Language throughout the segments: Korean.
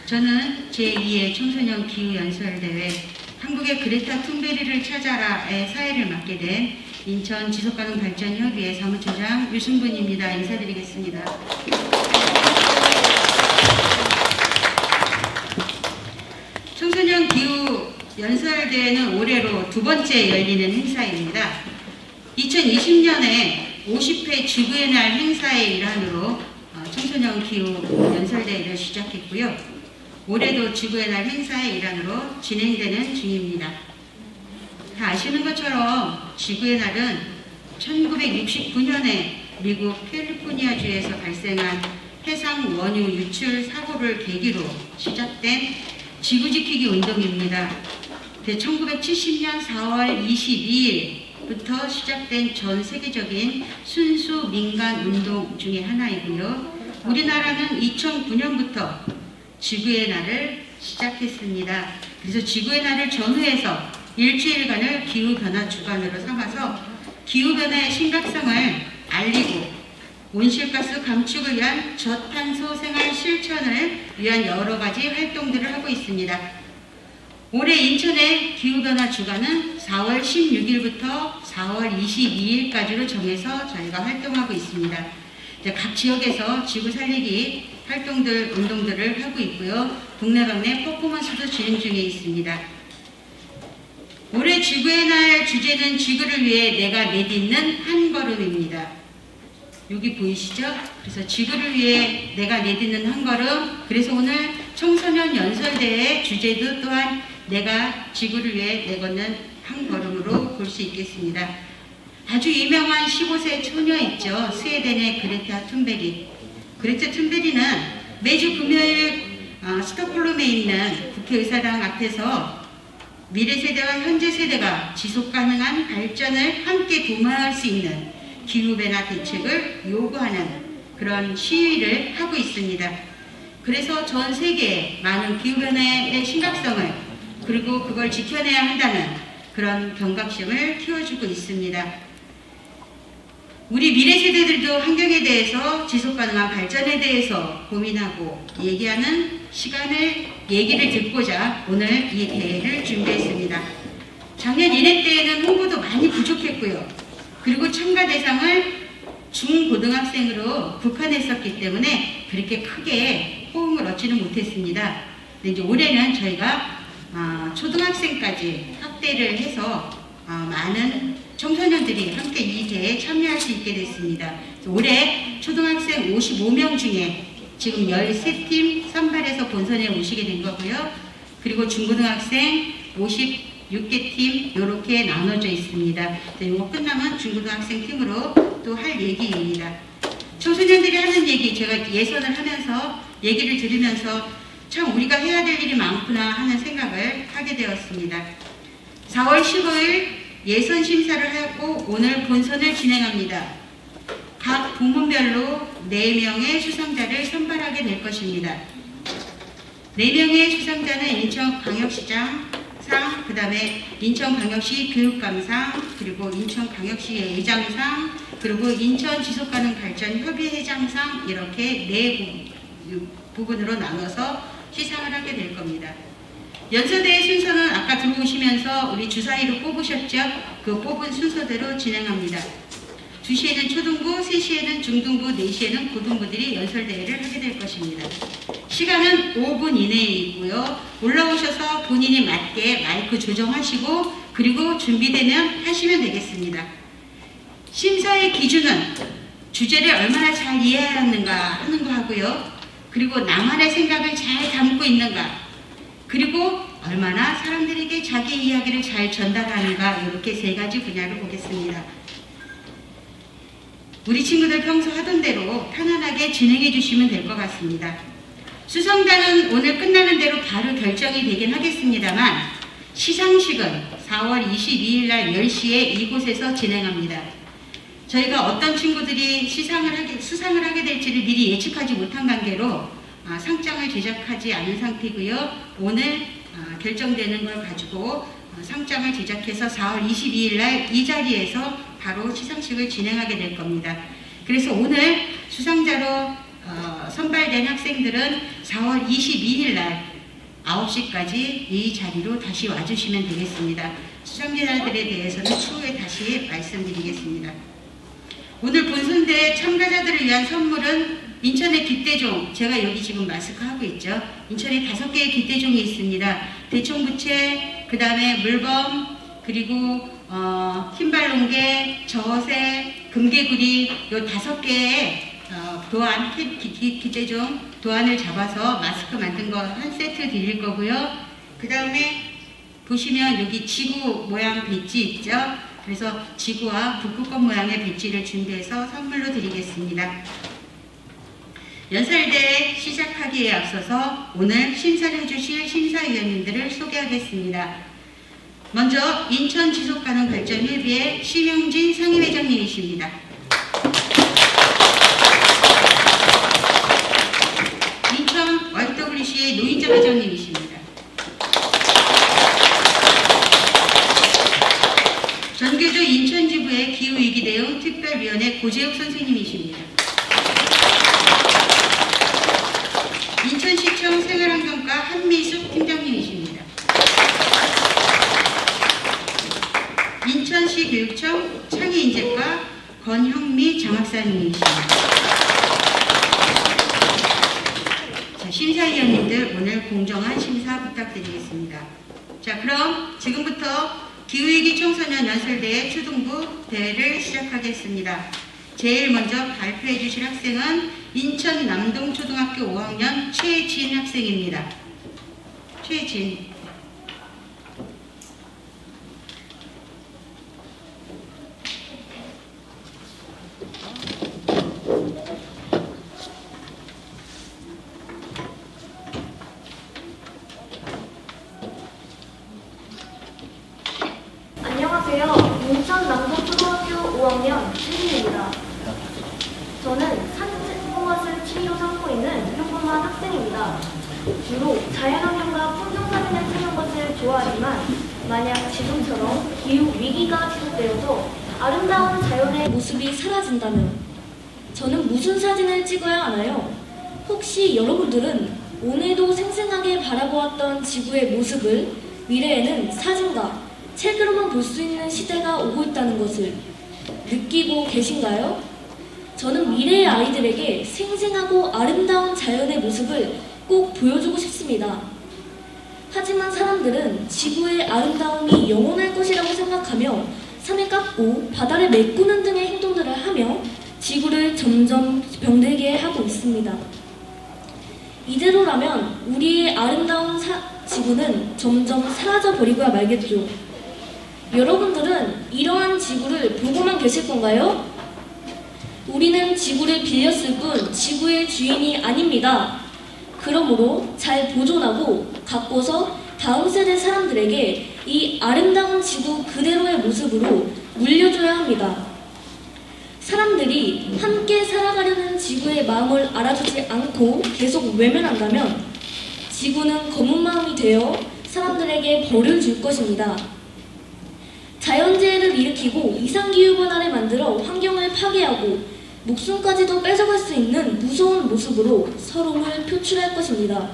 저는 제2회 청소년 기후연설대회 한국의 그레타 툰베리를 찾아라의 사회를 맡게 된 인천 지속가능발전협의회 사무처장 유승분입니다. 인사드리겠습니다. 청소년 기후연설대회는 올해로 두 번째 열리는 행사입니다. 2020년에 50회 지구의 날 행사의 일환으로 청소년 기후연설대회를 시작했고요. 올해도 지구의 날 행사의 일환으로 진행되는 중입니다. 다 아시는 것처럼 지구의 날은 1969년에 미국 캘리포니아주에서 발생한 해상 원유 유출 사고를 계기로 시작된 지구 지키기 운동입니다. 1970년 4월 22일부터 시작된 전 세계적인 순수 민간 운동 중의 하나이고요. 우리나라는 2009년부터 지구의 날을 시작했습니다. 그래서 지구의 날을 전후해서 일주일간을 기후변화 주간으로 삼아서 기후변화의 심각성을 알리고 온실가스 감축을 위한 저탄소 생활 실천을 위한 여러 가지 활동들을 하고 있습니다. 올해 인천의 기후변화 주간은 4월 16일부터 4월 22일까지로 정해서 저희가 활동하고 있습니다. 각 지역에서 지구 살리기 활동들, 운동들을 하고 있고요. 동네방네 퍼포먼스도 진행 중에 있습니다. 올해 지구의 날 주제는 지구를 위해 내가 내딛는 한 걸음입니다. 여기 보이시죠? 그래서 지구를 위해 내가 내딛는 한 걸음. 그래서 오늘 청소년 연설대회 주제도 또한 내가 지구를 위해 내걷는 한 걸음으로 볼 수 있겠습니다. 아주 유명한 15세 처녀 있죠. 스웨덴의 그레타 툰베리. 그레타 툰베리는 매주 금요일 스톡홀름에 있는 국회의사당 앞에서 미래 세대와 현재 세대가 지속가능한 발전을 함께 도모할 수 있는 기후변화 대책을 요구하는 그런 시위를 하고 있습니다. 그래서 전 세계에 많은 기후변화의 심각성을 그리고 그걸 지켜내야 한다는 그런 경각심을 키워주고 있습니다. 우리 미래 세대들도 환경에 대해서 지속가능한 발전에 대해서 고민하고 얘기하는 얘기를 듣고자 오늘 이 대회를 준비했습니다. 작년 1회 때에는 홍보도 많이 부족했고요. 그리고 참가 대상을 중고등학생으로 국한했었기 때문에 그렇게 크게 호응을 얻지는 못했습니다. 근데 이제 올해는 저희가 초등학생까지 확대를 해서 많은 청소년들이 함께 이 대회에 참여할 수 있게 됐습니다. 올해 초등학생 55명 중에 지금 13팀 선발해서 본선에 오시게 된 거고요. 그리고 중고등학생 56개 팀 이렇게 나눠져 있습니다. 이거 끝나면 중고등학생 팀으로 또 할 얘기입니다. 청소년들이 하는 얘기 제가 예선을 하면서 얘기를 들으면서 참 우리가 해야 될 일이 많구나 하는 생각을 하게 되었습니다. 4월 15일 예선 심사를 하고 오늘 본선을 진행합니다. 각 부문별로 4명의 수상자를 선발하게 될 것입니다. 4명의 수상자는 인천광역시장 상, 그 다음에 인천광역시 교육감상, 그리고 인천광역시의 의장상, 그리고 인천지속가능발전협의회장상 이렇게 4부분으로 나눠서 시상을 하게 될 겁니다. 연설대회 순서는 아까 들어오시면서 우리 주사위로 뽑으셨죠? 그 뽑은 순서대로 진행합니다. 2시에는 초등부, 3시에는 중등부, 4시에는 고등부들이 연설대회를 하게 될 것입니다. 시간은 5분 이내이고요. 올라오셔서 본인이 맞게 마이크 조정하시고 그리고 준비되면 하시면 되겠습니다. 심사의 기준은 주제를 얼마나 잘 이해하였는가 하는 거 하고요. 그리고 나만의 생각을 잘 담고 있는가, 그리고 얼마나 사람들에게 자기 이야기를 잘 전달하는가, 이렇게 3가지 분야를 보겠습니다. 우리 친구들 평소 하던 대로 편안하게 진행해 주시면 될 것 같습니다. 수상자는 오늘 끝나는 대로 바로 결정이 되긴 하겠습니다만 시상식은 4월 22일 날 10시에 이곳에서 진행합니다. 저희가 어떤 친구들이 수상을 하게 될지를 미리 예측하지 못한 관계로 상장을 제작하지 않은 상태고요. 오늘 결정되는 걸 가지고 상장을 제작해서 4월 22일 날 이 자리에서 바로 시상식을 진행하게 될 겁니다. 그래서 오늘 수상자로 선발된 학생들은 4월 22일 날 9시까지 이 자리로 다시 와주시면 되겠습니다. 수상자들에 대해서는 추후에 다시 말씀드리겠습니다. 오늘 본선대 참가자들을 위한 선물은 인천의 깃대종, 제가 여기 지금 마스크하고 있죠. 인천에 5개의 깃대종이 있습니다. 대총부채, 그 다음에 물범, 그리고 흰발롱개, 저새, 금개구리 요 5개의 도안, 깃대종 도안을 잡아서 마스크 만든 거 한 세트 드릴 거고요. 그 다음에 보시면 여기 지구 모양 배지 있죠. 그래서 지구와 북극곰 모양의 배지를 준비해서 선물로 드리겠습니다. 연설대 시작하기에 앞서서 오늘 심사를 해주실 심사위원님들을 소개하겠습니다. 먼저 인천 지속가능발전협의회 심영진 상임회장님이십니다. 인천 YWCA 노인정 회장님이십니다. 전교조 인천지부의 기후위기대응 특별위원회 고재욱 선생님이십니다. 인천시청 생활환경과 한미숙 팀장님이십니다. 인천시교육청 창의인재과 권형미 장학사님이십니다. 자, 심사위원님들 오늘 공정한 심사 부탁드리겠습니다. 자, 그럼 지금부터 기후위기 청소년 연설대회 초등부 대회를 시작하겠습니다. 제일 먼저 발표해 주실 학생은 인천 남동초등학교 5학년 최진 학생입니다. 최진. 안녕하세요. 인천 남동초등학교 5학년 최진입니다. 저는 산책 것을 취미로 삼고 있는 평범한 학생입니다. 주로 자연환경과 풍경사진을 찍는 것을 좋아하지만 만약 지금처럼 기후위기가 지속되어서 아름다운 자연의 모습이 사라진다면 저는 무슨 사진을 찍어야 하나요? 혹시 여러분들은 오늘도 생생하게 바라보았던 지구의 모습을 미래에는 사진과 책으로만 볼 수 있는 시대가 오고 있다는 것을 느끼고 계신가요? 저는 미래의 아이들에게 생생하고 아름다운 자연의 모습을 꼭 보여주고 싶습니다. 하지만 사람들은 지구의 아름다움이 영원할 것이라고 생각하며 산을 깎고 바다를 메꾸는 등의 행동들을 하며 지구를 점점 병들게 하고 있습니다. 이대로라면 우리의 아름다운 지구는 점점 사라져버리고야 말겠죠. 여러분들은 이러한 지구를 보고만 계실 건가요? 우리는 지구를 빌렸을 뿐 지구의 주인이 아닙니다. 그러므로 잘 보존하고 가꿔서 다음 세대 사람들에게 이 아름다운 지구 그대로의 모습으로 물려줘야 합니다. 사람들이 함께 살아가려는 지구의 마음을 알아주지 않고 계속 외면한다면 지구는 검은 마음이 되어 사람들에게 벌을 줄 것입니다. 자연재해를 일으키고 이상기후 변화를 만들어 환경을 파괴하고 목숨까지도 뺏어갈 수 있는 무서운 모습으로 서로를 표출할 것입니다.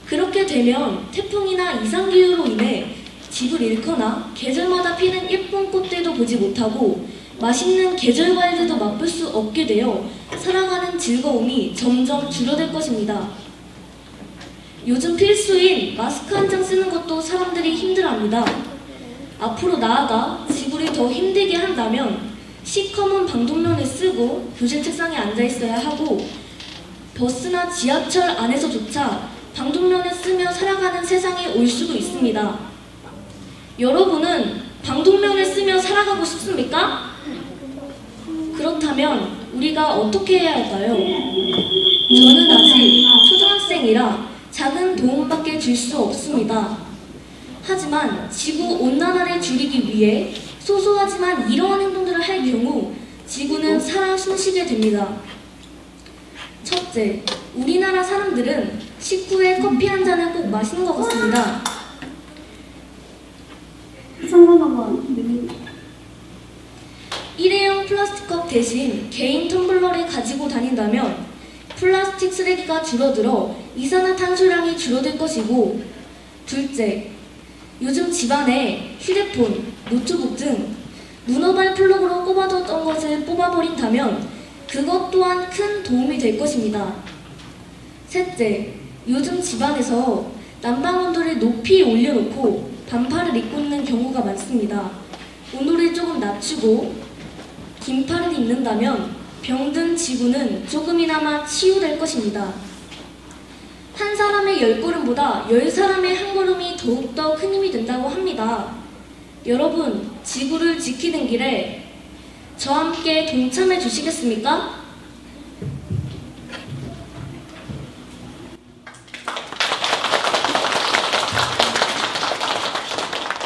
그렇게 되면 태풍이나 이상기후로 인해 집을 잃거나 계절마다 피는 예쁜 꽃들도 보지 못하고 맛있는 계절 과일들도 맛볼 수 없게 되어 살아가는 즐거움이 점점 줄어들 것입니다. 요즘 필수인 마스크 한 장 쓰는 것도 사람들이 힘들어합니다. 앞으로 나아가 지구를 더 힘들게 한다면 시커먼 방독면을 쓰고 교실 책상에 앉아 있어야 하고 버스나 지하철 안에서조차 방독면을 쓰며 살아가는 세상이 올 수도 있습니다. 여러분은 방독면을 쓰며 살아가고 싶습니까? 그렇다면 우리가 어떻게 해야 할까요? 저는 아직 초등학생이라 작은 도움밖에 줄 수 없습니다. 하지만 지구온난화를 줄이기 위해 소소하지만 이러한 행동들을 할 경우 지구는 살아 숨쉬게 됩니다. 첫째, 우리나라 사람들은 식후에 커피 한 잔을 꼭 마시는 것 같습니다. 일회용 플라스틱 컵 대신 개인 텀블러를 가지고 다닌다면 플라스틱 쓰레기가 줄어들어 이산화탄소량이 줄어들 것이고, 둘째, 요즘 집안에 휴대폰, 노트북 등 문어발 플러그로 꼽아뒀던 것을 뽑아버린다면 그것 또한 큰 도움이 될 것입니다. 셋째, 요즘 집안에서 난방온도를 높이 올려놓고 반팔을 입고 있는 경우가 많습니다. 온도를 조금 낮추고 긴팔을 입는다면 병든 지구는 조금이나마 치유될 것입니다. 한 사람의 10걸음보다 10사람의 한 걸음이 더욱더 큰 힘이 된다고 합니다. 여러분, 지구를 지키는 길에 저와 함께 동참해 주시겠습니까?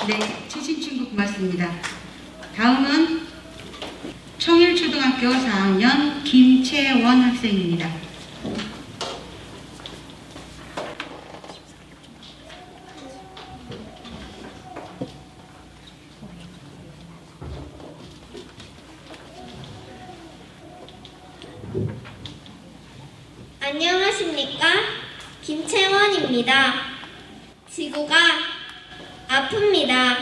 네, 최신 친구 고맙습니다. 다음은 청일초등학교 4학년 김채원 학생입니다. 안녕하십니까? 김채원입니다. 지구가 아픕니다.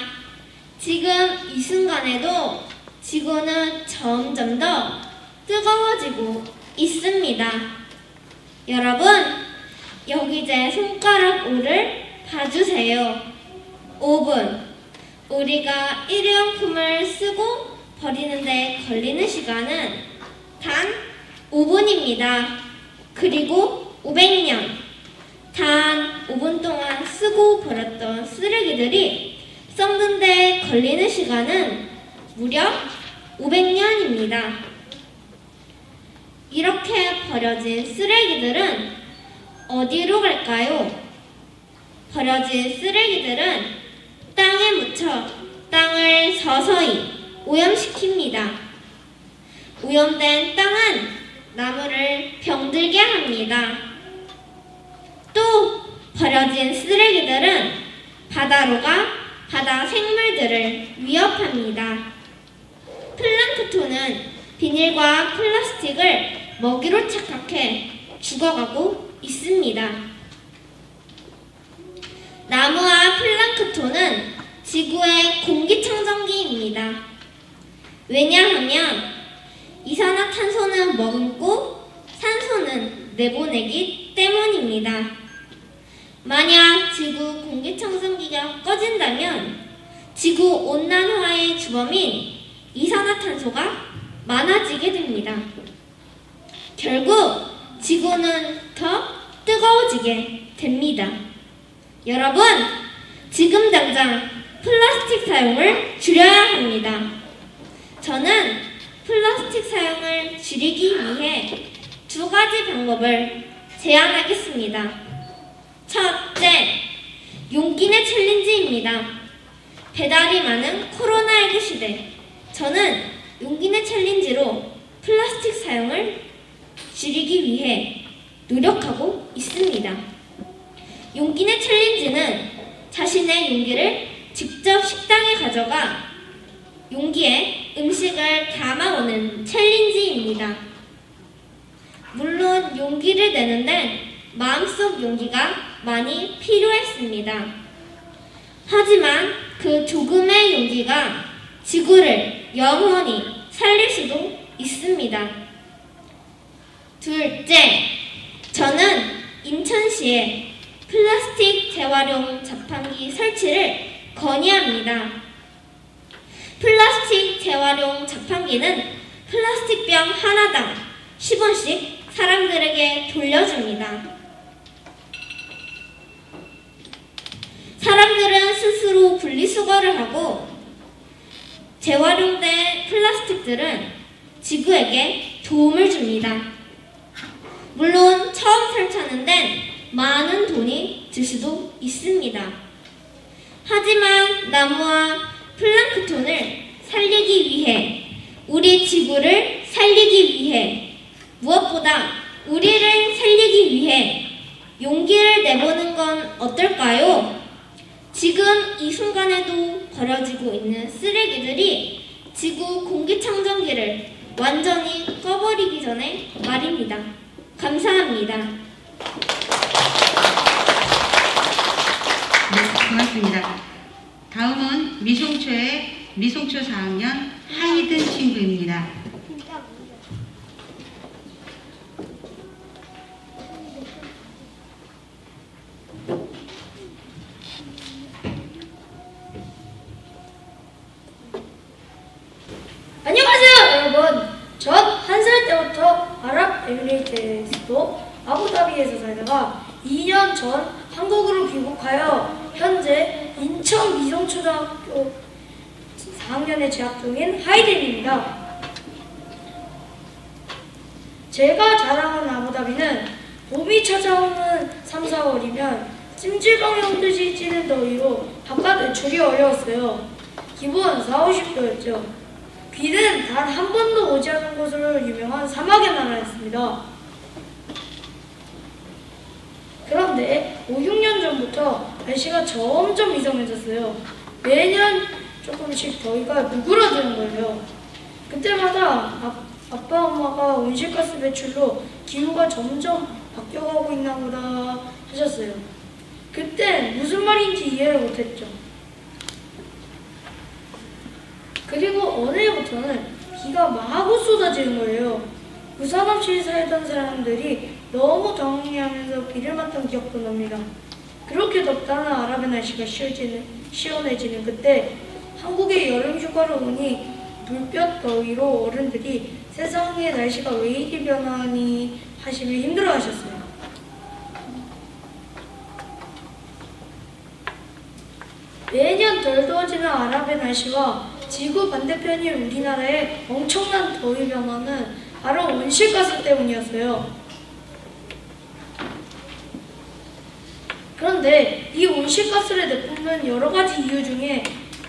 지금 이 순간에도 지구는 점점 더 뜨거워지고 있습니다. 여러분, 여기 제 손가락 5를 봐주세요. 5분. 우리가 일회용품을 쓰고 버리는데 걸리는 시간은 단 5분입니다. 그리고 500년. 단 5분 동안 쓰고 버렸던 쓰레기들이 썩는데 걸리는 시간은 무려 500년입니다. 이렇게 버려진 쓰레기들은 어디로 갈까요? 버려진 쓰레기들은 땅에 묻혀 땅을 서서히 오염시킵니다. 오염된 땅은 나무를 병들게 합니다. 또 버려진 쓰레기들은 바다로 가 바다 생물들을 위협합니다. 플랑크톤은 비닐과 플라스틱을 먹이로 착각해 죽어가고 있습니다. 나무와 플랑크톤은 지구의 공기청정기입니다. 왜냐하면 이산화탄소는 머금고 산소는 내보내기 때문입니다. 만약 지구 공기청정기가 꺼진다면 지구 온난화의 주범인 이산화탄소가 많아지게 됩니다. 결국 지구는 더 뜨거워지게 됩니다. 여러분, 지금 당장 플라스틱 사용을 줄여야 합니다. 저는 플라스틱 사용을 줄이기 위해 2가지 방법을 제안하겠습니다. 첫째, 용기내 챌린지입니다. 배달이 많은 코로나19 시대, 저는 용기내 챌린지로 플라스틱 사용을 줄이기 위해 노력하고 있습니다. 용기내 챌린지는 자신의 용기를 직접 식당에 가져가 용기에 음식을 담아오는 챌린지입니다. 물론 용기를 내는 데는 마음속 용기가 많이 필요했습니다. 하지만 그 조금의 용기가 지구를 영원히 살릴 수도 있습니다. 둘째, 저는 인천시에 플라스틱 재활용 자판기 설치를 건의합니다. 플라스틱 재활용 자판기는 플라스틱병 하나당 10원씩 사람들에게 돌려줍니다. 사람들은 스스로 분리수거를 하고 재활용된 플라스틱들은 지구에게 도움을 줍니다. 물론 처음 설치하는 데는 많은 돈이 들 수도 있습니다. 하지만 나무와 플랑크톤을 살리기 위해, 우리 지구를 살리기 위해, 무엇보다 우리를 살리기 위해 용기를 내보는 건 어떨까요? 지금 이 순간에도 버려지고 있는 쓰레기들이 지구 공기청정기를 완전히 꺼버리기 전에 말입니다. 감사합니다. 네, 고맙습니다. 다음은 미송초 4학년 하이든 친구입니다. 안녕하세요 여러분. 전 한 살 때부터 아랍에미리트에서도 아부다비에서 살다가 2년 전 한국으로 귀국하여 현재 인천 미성초등학교 4학년에 재학 중인 하이든입니다. 제가 자랑하는 아부다비는 봄이 찾아오는 3, 4월이면 찜질방에 오듯이 찌는 더위로 바깥 외출이 어려웠어요. 기본 4, 50도였죠. 비는 단 한 번도 오지 않은 것으로 유명한 사막의 나라였습니다. 그런데 5, 6년 전부터 날씨가 점점 이상해졌어요. 매년 조금씩 더위가 누그러드는 거예요. 그때마다 아빠 엄마가 온실가스 배출로 기후가 점점 바뀌어가고 있나 보다 하셨어요. 그땐 무슨 말인지 이해를 못했죠. 그리고 어느 해부터는 비가 마구 쏟아지는 거예요. 우산 없이 살던 사람들이 너무 당황해하면서 비를 맞던 기억도 납니다. 그렇게 덥다는 아랍의 날씨가 시원해지는 그때 한국에 여름 휴가를 오니 불볕 더위로 어른들이 세상에 날씨가 왜 이리 변하니 하시며 힘들어하셨어요. 매년 덜 더워지는 아랍의 날씨와 지구 반대편인 우리나라의 엄청난 더위 변화는 바로 온실가스 때문이었어요. 그런데 이 온실가스를 내뿜는 여러 가지 이유 중에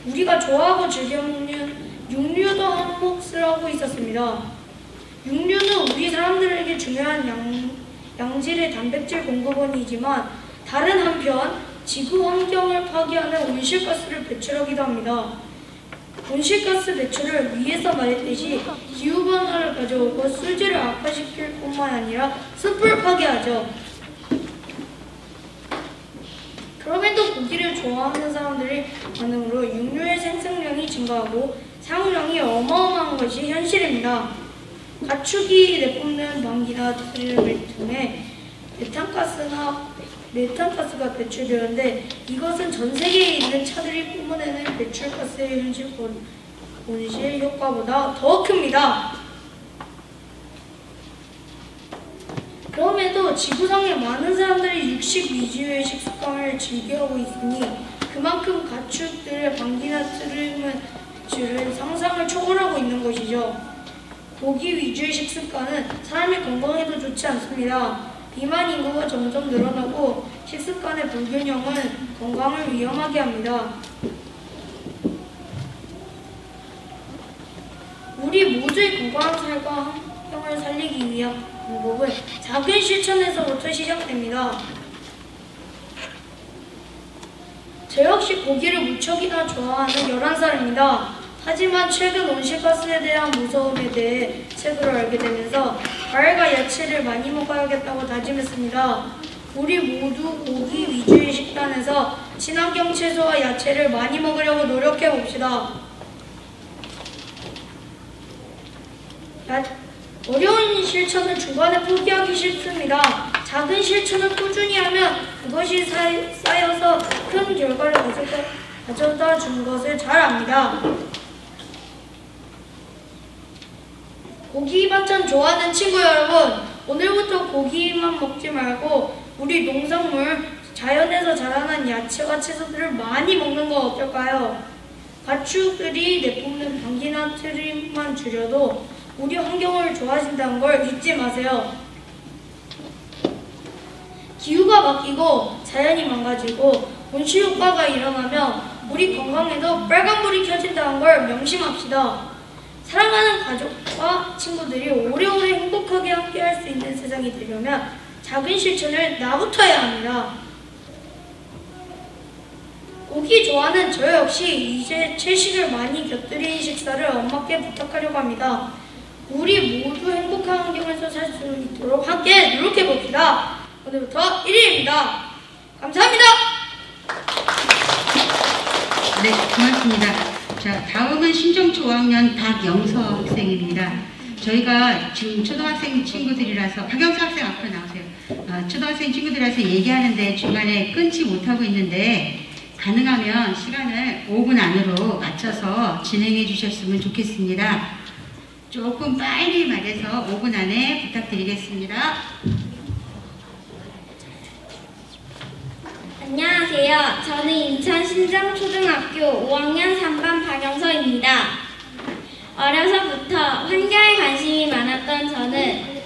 우리가 좋아하고 즐겨 먹는 육류도 한 몫을 하고 있었습니다. 육류는 우리 사람들에게 중요한 양질의 단백질 공급원이지만 다른 한편 지구 환경을 파괴하는 온실가스를 배출하기도 합니다. 온실가스 배출을 위에서 말했듯이 기후변화를 가져오고 수질을 악화시킬 뿐만 아니라 숲을 파괴하죠. 그럼에도 고기를 좋아하는 사람들이 반응으로 육류의 생산량이 증가하고 사용량이 어마어마한 것이 현실입니다. 가축이 내뿜는 방귀나 트림을 통해 메탄가스가 배출되는데 이것은 전 세계에 있는 차들이 뿜어내는 배출가스의 온실 효과보다 더 큽니다. 그럼에도 지구상의 많은 사람들이 육식 위주의 식습관을 즐겨하고 있으니 그만큼 가축들의 방귀나 트림은 배출은 상상을 초월하고 있는 것이죠. 고기 위주의 식습관은 사람의 건강에도 좋지 않습니다. 비만 인구가 점점 늘어나고 식습관의 불균형은 건강을 위험하게 합니다. 우리 모두의 건강한 삶과 환경을 살리기 위한 방법은 작은 실천에서부터 시작됩니다. 저 역시 고기를 무척이나 좋아하는 11살입니다. 하지만 최근 온실가스에 대한 무서움에 대해 책으로 알게 되면서 과일과 야채를 많이 먹어야겠다고 다짐했습니다. 우리 모두 고기 위주의 식단에서 친환경 채소와 야채를 많이 먹으려고 노력해 봅시다. 어려운 실천을 중간에 포기하기 싫습니다. 작은 실천을 꾸준히 하면 그것이 쌓여서 큰 결과를 가져다 준 것을 잘 압니다. 고기 반찬 좋아하는 친구 여러분, 오늘부터 고기만 먹지 말고 우리 농산물, 자연에서 자라난 야채와 채소들을 많이 먹는 거 어떨까요? 가축들이 내뿜는 방귀나 트림만 줄여도 우리 환경을 좋아하신다는 걸 잊지 마세요. 기후가 바뀌고 자연이 망가지고 온실 효과가 일어나면 우리 건강에도 빨간불이 켜진다는 걸 명심합시다. 사랑하는 가족과 친구들이 오래오래 행복하게 함께할 수 있는 세상이 되려면 작은 실천을 나부터 해야 합니다. 고기 좋아하는 저 역시 이제 채식을 많이 곁들인 식사를 엄마께 부탁하려고 합니다. 우리 모두 행복한 환경에서 살 수 있도록 함께 노력해 봅시다. 오늘부터 1위입니다. 감사합니다. 네, 고맙습니다. 자, 다음은 신정초 5학년 박영서 학생입니다. 저희가 지금 초등학생 친구들이라서, 박영서 학생 앞으로 나오세요. 초등학생 친구들이라서 얘기하는데 중간에 끊지 못하고 있는데 가능하면 시간을 5분 안으로 맞춰서 진행해 주셨으면 좋겠습니다. 조금 빨리 말해서 5분 안에 부탁드리겠습니다. 안녕하세요. 저는 인천 신정초등학교 5학년 3반 박영서입니다. 어려서부터 환경에 관심이 많았던 저는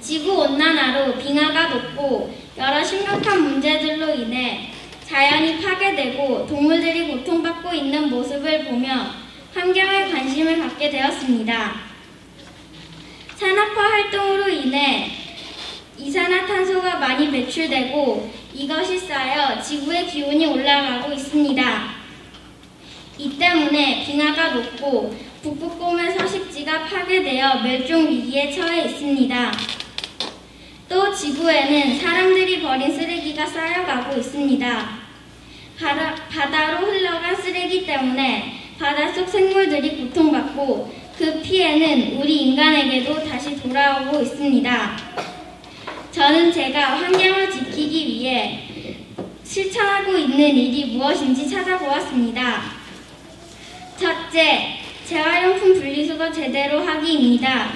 지구온난화로 빙하가 녹고 여러 심각한 문제들로 인해 자연이 파괴되고 동물들이 고통받고 있는 모습을 보며 환경에 관심을 갖게 되었습니다. 산업화 활동으로 인해 이산화탄소가 많이 배출되고 이것이 쌓여 지구의 기온이 올라가고 있습니다. 이 때문에 빙하가 녹고 북극곰의 서식지가 파괴되어 멸종 위기에 처해 있습니다. 또 지구에는 사람들이 버린 쓰레기가 쌓여가고 있습니다. 바다로 흘러간 쓰레기 때문에 바닷속 생물들이 고통받고 그 피해는 우리 인간에게도 다시 돌아오고 있습니다. 저는 제가 환경을 지키기 위해 실천하고 있는 일이 무엇인지 찾아보았습니다. 첫째, 재활용품 분리수거 제대로 하기입니다.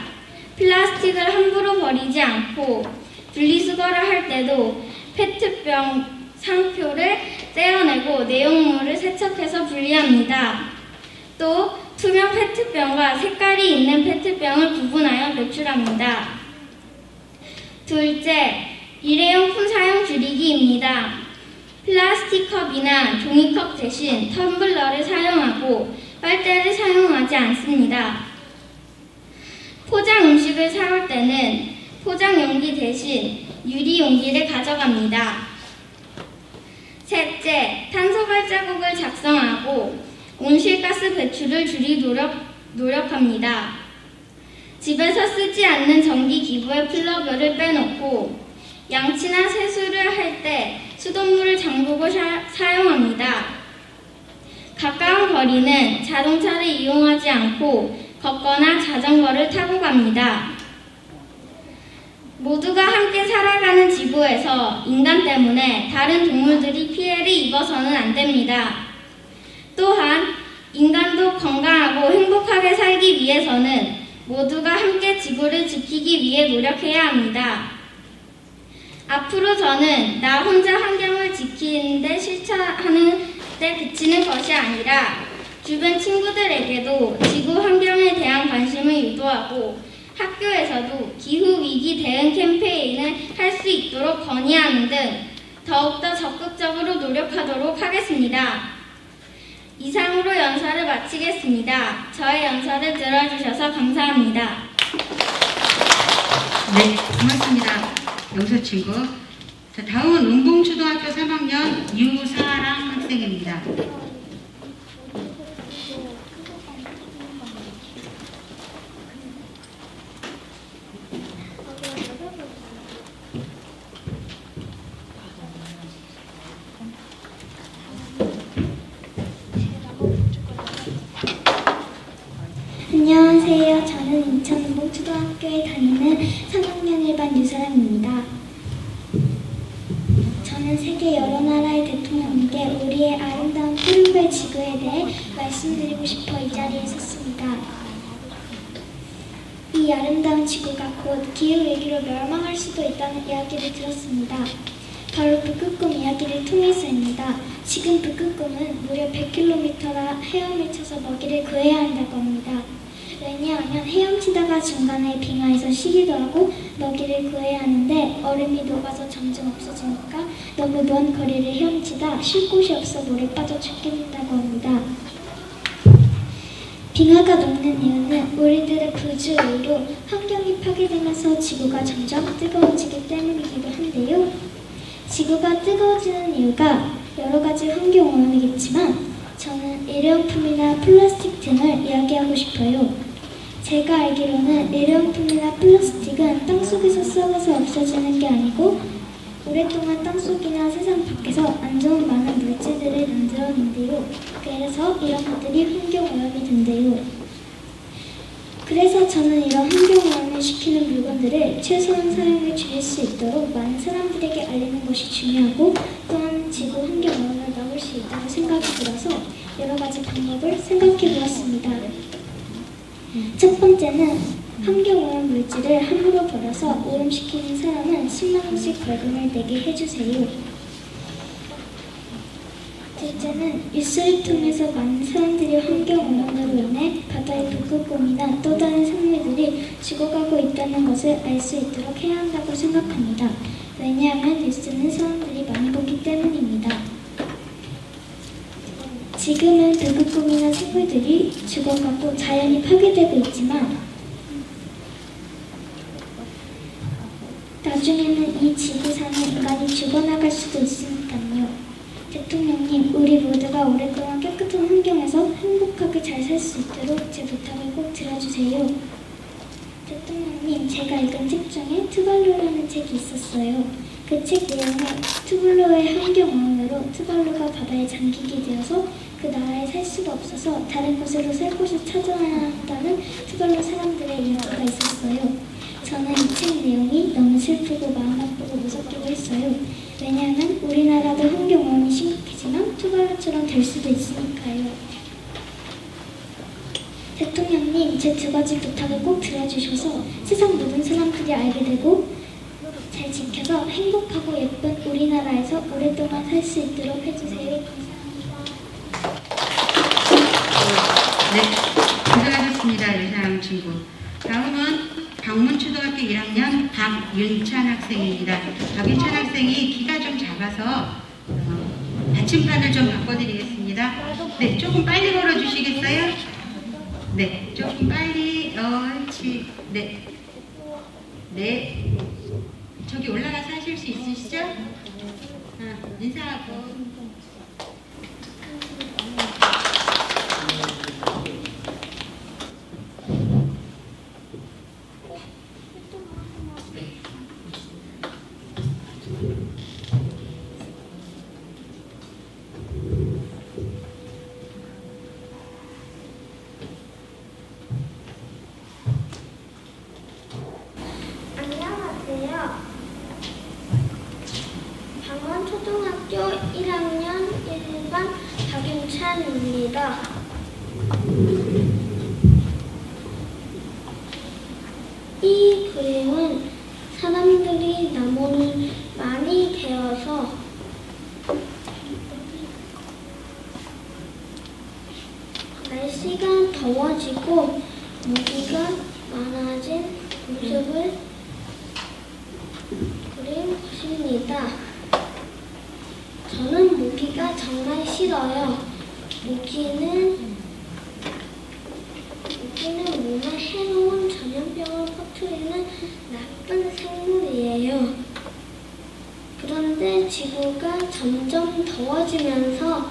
플라스틱을 함부로 버리지 않고 분리수거를 할 때도 페트병 상표를 떼어내고 내용물을 세척해서 분리합니다. 또 투명 페트병과 색깔이 있는 페트병을 구분하여 배출합니다. 둘째, 일회용품 사용 줄이기입니다. 플라스틱 컵이나 종이컵 대신 텀블러를 사용하고 빨대를 사용하지 않습니다. 포장 음식을 사올 때는 포장 용기 대신 유리 용기를 가져갑니다. 셋째, 탄소 발자국을 작성하고 온실가스 배출을 줄이도록 노력합니다. 집에서 쓰지 않는 전기 기구의 플러그를 빼놓고 양치나 세수를 할 때 수돗물을 잠그고 사용합니다. 가까운 거리는 자동차를 이용하지 않고 걷거나 자전거를 타고 갑니다. 모두가 함께 살아가는 지구에서 인간 때문에 다른 동물들이 피해를 입어서는 안 됩니다. 또한 인간도 건강하고 행복하게 살기 위해서는 모두가 함께 지구를 지키기 위해 노력해야 합니다. 앞으로 저는 나 혼자 환경을 지키는 데 실천하는 데 그치는 것이 아니라 주변 친구들에게도 지구 환경에 대한 관심을 유도하고 학교에서도 기후위기 대응 캠페인을 할 수 있도록 건의하는 등 더욱더 적극적으로 노력하도록 하겠습니다. 이상으로 연설을 마치겠습니다. 저의 연설을 들어주셔서 감사합니다. 네, 고맙습니다. 영서 친구. 자, 다음은 운봉초등학교 3학년 유사랑 학생입니다. 안녕하세요. 저는 인천 운봉초등학교에 다니는 3학년 1반 유사랑입니다. 저는 세계 여러 나라의 대통령에게 우리의 아름다운 푸른별 지구에 대해 말씀드리고 싶어 이 자리에 섰습니다. 이 아름다운 지구가 곧 기후위기로 멸망할 수도 있다는 이야기를 들었습니다. 바로 북극곰 이야기를 통해서입니다. 지금 북극곰은 무려 100km나 헤엄을 쳐서 먹이를 구해야 한다고 합니다. 왜냐하면 헤엄치다가 중간에 빙하에서 쉬기도 하고 먹이를 구해야 하는데 얼음이 녹아서 점점 없어지니까 너무 먼 거리를 헤엄치다 쉴 곳이 없어 물에 빠져 죽겠다고 합니다. 빙하가 녹는 이유는 우리들의 부주의로 환경이 파괴되면서 지구가 점점 뜨거워지기 때문이기도 한데요. 지구가 뜨거워지는 이유가 여러 가지 환경 오염이겠지만 저는 일회용품이나 플라스틱 등을 이야기하고 싶어요. 제가 알기로는 일회용품이나 플라스틱은 땅속에서 썩어서 없어지는 게 아니고 오랫동안 땅속이나 세상 밖에서 안 좋은 많은 물질들을 만들어낸대요. 그래서 이런 것들이 환경오염이 된대요. 그래서 저는 이런 환경오염을 시키는 물건들을 최소한 사용을 줄일 수 있도록 많은 사람들에게 알리는 것이 중요하고 또한 지구 환경오염을 막을 수 있다고 생각이 들어서 여러 가지 방법을 생각해 보았습니다. 첫 번째는 환경오염 물질을 함부로 버려서 오염시키는 사람은 10만 원씩 벌금을 내게 해주세요. 둘째는 뉴스를 통해서 많은 사람들이 환경오염으로 인해 바다의 북극곰이나 또 다른 생물들이 죽어가고 있다는 것을 알 수 있도록 해야 한다고 생각합니다. 왜냐하면 뉴스는 사람들이 많이 보기 때문입니다. 지금은 북극곰이나 생물들이 죽어가고 자연이 파괴되고 있지만 나중에는 이 지구상에 인간이 죽어나갈 수도 있으니까요. 대통령님, 우리 모두가 오랫동안 깨끗한 환경에서 행복하게 잘 살 수 있도록 제 부탁을 꼭 들어주세요. 대통령님, 제가 읽은 책 중에 투발루라는 책이 있었어요. 그 책 내용에 투발루의 환경오염으로 투발루가 바다에 잠기게 되어서 그 나라에 살 수가 없어서 다른 곳으로 살 곳을 찾아야 한다는 투발루 사람들의 이야기가 있었어요. 저는 이 책 내용이 너무 슬프고 마음 아프고 무섭기도 했어요. 왜냐하면 우리나라도 환경오염이 심각하지만 투발루처럼 될 수도 있으니까요. 대통령님, 제 두 가지 부탁을 꼭 들어주셔서 세상 모든 사람들이 알게 되고 잘 지켜서 행복하고 예쁜 우리나라에서 오랫동안 살 수 있도록 해주세요. 네, 고생하셨습니다, 유상 친구. 다음은 방문초등학교 1학년 박윤찬 학생입니다. 박윤찬 학생이 키가 좀 작아서 받침판을 좀 바꿔드리겠습니다. 네, 조금 빨리 걸어주시겠어요? 네, 조금 빨리. 옳지. 네, 네. 저기 올라가서 하실 수 있으시죠? 인사하고. 안녕하세요. 강원초등학교 1학년 1반 박윤찬입니다. 이 그림은 사람들이 나무를 많이 베어서 날씨가 더워지고 모기가 많아진 모습을 그린 것입니다. 저는 모기가 정말 싫어요. 모기는 몸에 해로운 전염병을 퍼뜨리는 나쁜 생물이에요. 그런데 지구가 점점 더워지면서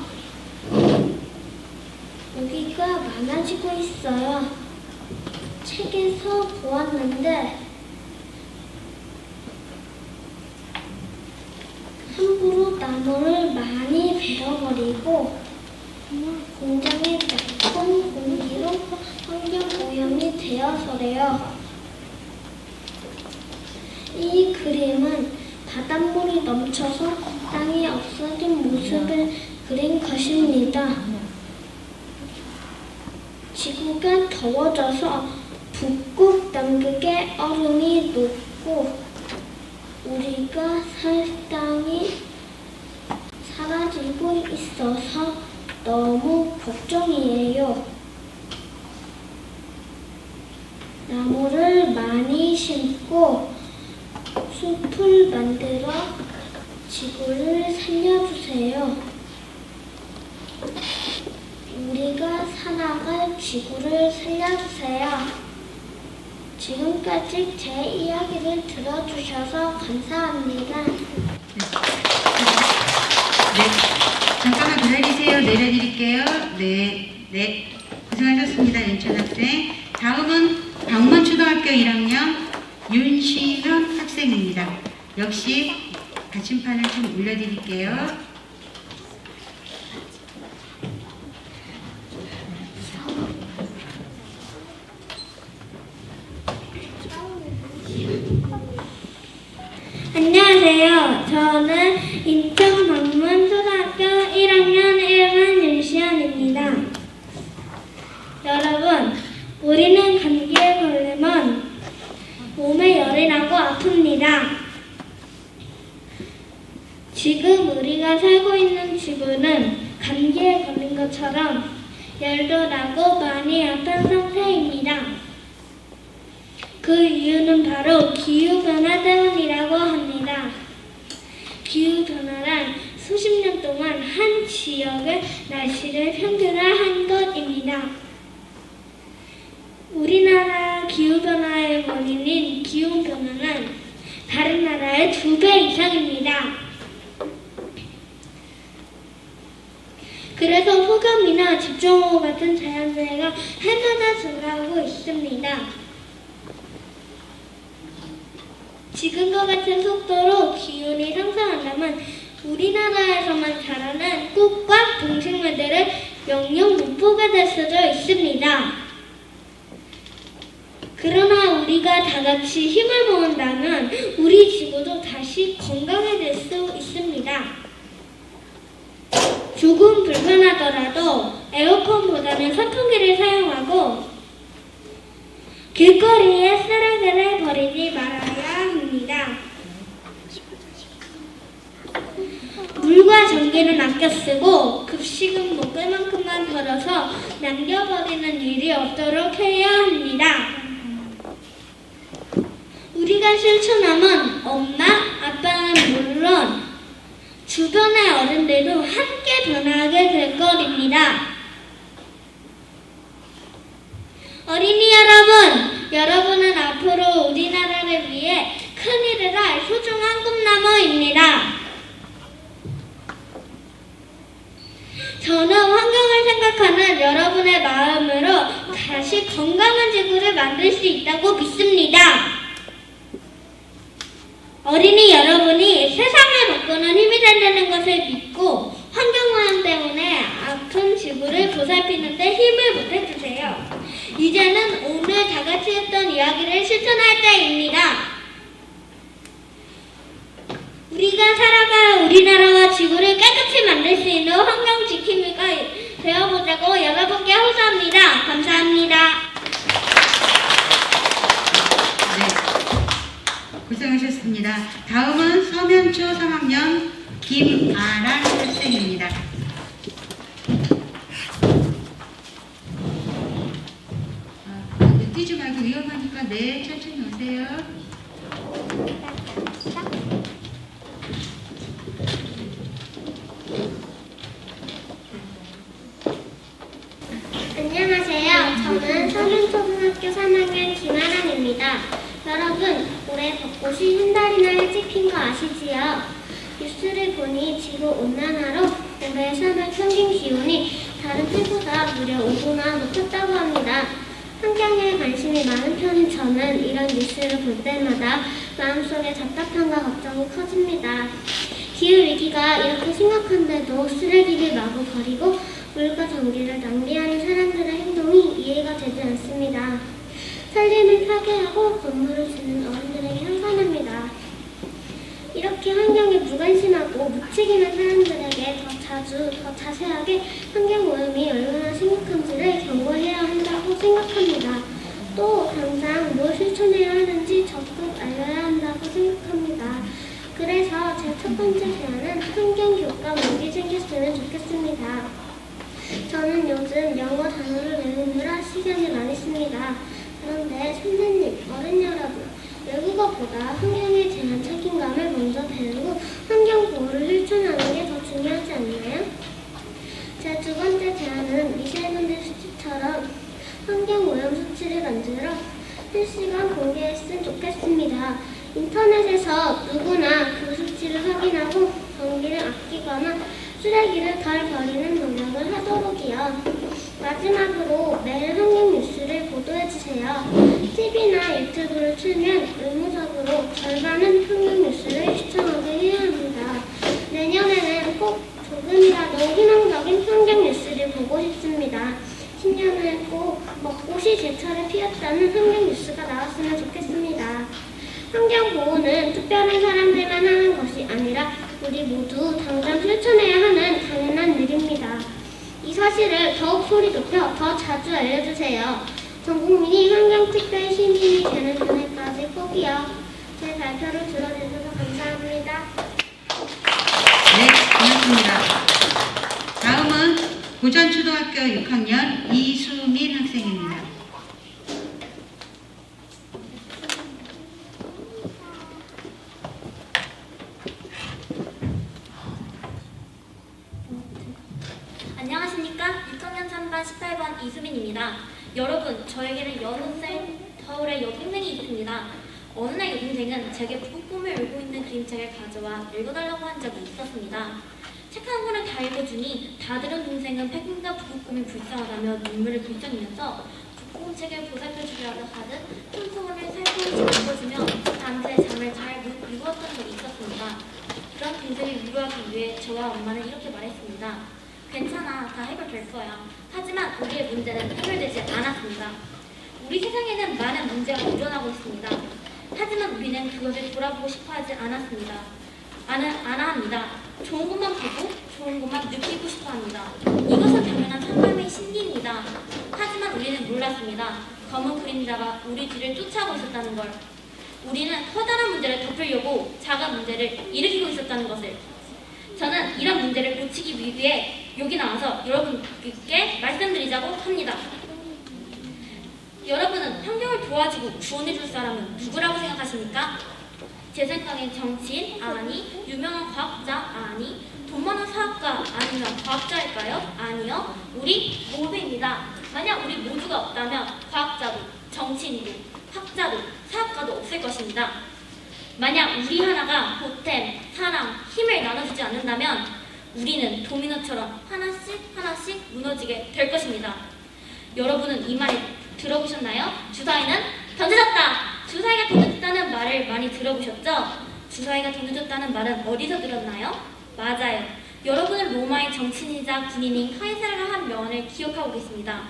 모기가 많아지고 있어요. 책에서 보았는데 함부로 나무를 많이 베어버리고 공장의 나쁜 공기로 환경오염이 되어서래요. 이 그림은 바닷물이 넘쳐서 땅이 없어진 모습을 그린 것입니다. 지구가 더워져서 북극 남극의 얼음이 녹고 우리가 살 땅이 사라지고 있어서 너무 걱정이에요. 나무를 많이 심고 숲을 만들어 지구를 살려주세요. 우리가 살아갈 지구를 살려주세요. 지금까지 제 이야기를 들어주셔서 감사합니다. 네, 잠깐만 기다리세요. 내려드릴게요. 네, 네. 고생하셨습니다, 윤찬 학생. 다음은 방문초등학교 1학년 윤시현 학생입니다. 역시 받침판을 좀 올려드릴게요. 안녕하세요. 저는 인천 방문초등학교 1학년 1반 윤시연입니다. 여러분, 우리는 감기에 걸리면 몸에 열이 나고 아픕니다. 지금 우리가 살고 있는 지구는 감기에 걸린 것처럼 열도 나고 많이 아픈 상태입니다. 그 이유는 바로 기후변화 때문이라고 합니다. 기후변화란 수십 년 동안 한 지역의 날씨를 평균화한 것입니다. 우리나라 기후변화의 원인인 기온변화는 다른 나라의 2배 이상입니다. 그래서 폭염이나 집중호우 같은 자연재해가 해마다 증가하고 있습니다. 지금과 같은 속도로 기온이 상승한다면 우리나라에서만 자라는 꽃과 동식물들은 영영 무포가 될 수도 있습니다. 그러나 우리가 다 같이 힘을 모은다면 우리 지구도 다시 건강해질 수 있습니다. 조금 불편하더라도 에어컨보다는 선풍기를 사용하고 길거리에 쓰레기를 버리지 말아야 합니다. 물과 전기는 아껴 쓰고 급식은 먹을 만큼만 덜어서 남겨버리는 일이 없도록 해야 합니다. 우리가 실천하면 엄마, 아빠는 물론 주변의 어른들도 함께 변화하게 될 것입니다. 어린이 여러분, 여러분은 앞으로 우리나라를 위해 큰일을 할 소중한 꿈나무입니다. 저는 환경을 생각하는 여러분의 마음으로 다시 건강한 지구를 만들 수 있다고 믿습니다. 어린이 여러분이 세상을 바꾸는 힘이 된다는 것을 믿고 환경오염 때문에 아픈 지구를 보살피는 데 힘을 보태주세요. 이제는 오늘 다 같이 했던 이야기를 실천할 때입니다. 우리가 살아갈 우리나라와 지구를 깨끗이 만들 수 있는 환경 지킴이가 되어보자고 여러분께 호소합니다. 감사합니다. 네, 고생하셨습니다. 다음은 서면초 3학년 김아란 학생입니다. 뛰지 말고 위험하니까 네, 천천히 오세요. 안녕하세요. 저는 서면초등학교 3학년 김아란입니다. 여러분, 올해 벚꽃이 한 달이나 일찍 핀 거 아시지요? 뉴스를 보니 지구온난화로 올해 3월 평균 기온이 다른 해보다 무려 5도나 높았다고 합니다. 환경에 관심이 많은 편인 저는 이런 뉴스를 볼 때마다 마음속에 답답함과 걱정이 커집니다. 기후위기가 이렇게 심각한데도 쓰레기를 마구 버리고 물과 전기를 낭비하는 사람들의 행동이 이해가 되지 않습니다. 산림을 파괴하고 건물을 짓는 어른들에게 한탄합니다. 이렇게 환경에 무관심하고 무책임한 사람들에게 더 자주, 더 자세하게 환경오염이 얼마나 심각한지를 경고해야 한다고 생각합니다. 또 당장 뭘 실천해야 하는지 적극 알려야 한다고 생각합니다. 그래서 제 첫 번째 제안은 환경교과 목이 생겼으면 좋겠습니다. 저는 요즘 영어 단어를 외우느라 시간이 많이 씁니다. 그런데 선생님, 어른 여러분, 외국어보다 환경에 대한 책임감을 먼저 배우고 환경 보호를 실천하는 게 더 중요하지 않나요? 제 두 번째 제안은 미세먼지 수치처럼 환경오염 수치를 만들어 실시간 공개했으면 좋겠습니다. 인터넷에서 누구나 그 수치를 확인하고 전기를 아끼거나 쓰레기를 덜 버리는 노력을 하도록이요. 마지막으로 매일 환경 뉴스를 보도해주세요. TV나 유튜브를 틀면 의무적으로 절반은 환경 뉴스를 시청하게 해야 합니다. 내년에는 꼭 조금이라도 희망적인 환경 뉴스를 보고 싶습니다. 10년을 꼭 벚꽃이 제철을 피웠다는 환경 뉴스가 나왔으면 좋겠습니다. 환경 보호는 특별한 사람들만 하는 것이 아니라 우리 모두 당장 실천해야 하는 당연한 일입니다. 이 사실을 더욱 소리 높여 더 자주 알려주세요. 전 국민이 환경특별 시민이 되는 그날까지 꼭이요. 제 발표를 들어주셔서 감사합니다. 네, 고맙습니다. 다음은 고전초등학교 6학년 이수민 학생입니다. 안녕하십니까? 6학년 3반 18번 이수민입니다. 여러분, 저에게는 여동생 서울의 여동생이 있습니다. 어느 날 여동생은 제게 북극곰을 울고 있는 그림책을 가져와 읽어달라고 한 적이 있었습니다. 책 한 권을 다 읽어주니 다들은 동생은 펭귄과 북극곰이 불쌍하다며 눈물을 불쩍 흘리면서 북극곰 책을 보살펴주려고 하듯 손수건을 살포시 읽어주며 밤새 잠을 잘 못 이루었던 적이 있었습니다. 그런 동생을 위로하기 위해 저와 엄마는 이렇게 말했습니다. 괜찮아, 다 해결될 거야. 하지만 우리의 문제는 해결되지 않았습니다. 우리 세상에는 많은 문제가 일어나고 있습니다. 하지만 우리는 그것을 돌아보고 싶어 하지 않았습니다. 안 합니다. 좋은 것만 보고 좋은 것만 느끼고 싶어 합니다. 이것은 당연한 사람의心理입니다. 하지만 우리는 몰랐습니다. 검은 그림자가 우리 뒤를 쫓아오고 있었다는 걸. 우리는 커다란 문제를 덮으려고 작은 문제를 일으키고 있었다는 것을. 저는 이런 문제를 고치기 위해 여기 나와서 여러분께 말씀드리자고 합니다. 여러분은 환경을 도와주고 구원해줄 사람은 누구라고 생각하십니까? 제 생각엔 정치인? 아니. 유명한 과학자? 아니. 돈 많은 사학가? 아니면 과학자일까요? 아니요. 우리 모두입니다. 만약 우리 모두가 없다면 과학자도, 정치인도, 학자도, 사학가도 없을 것입니다. 만약 우리 하나가 보탬, 사랑, 힘을 나눠주지 않는다면 우리는 도미노처럼 하나씩 무너지게 될 것입니다. 여러분은 이 말 들어보셨나요? 주사위는 던져졌다! 주사위가 던져졌다는 말을 많이 들어보셨죠? 주사위가 던져졌다는 말은 어디서 들었나요? 맞아요. 여러분은 로마의 정치인이자 군인인 카이사르가 한 명언을 기억하고 계십니다.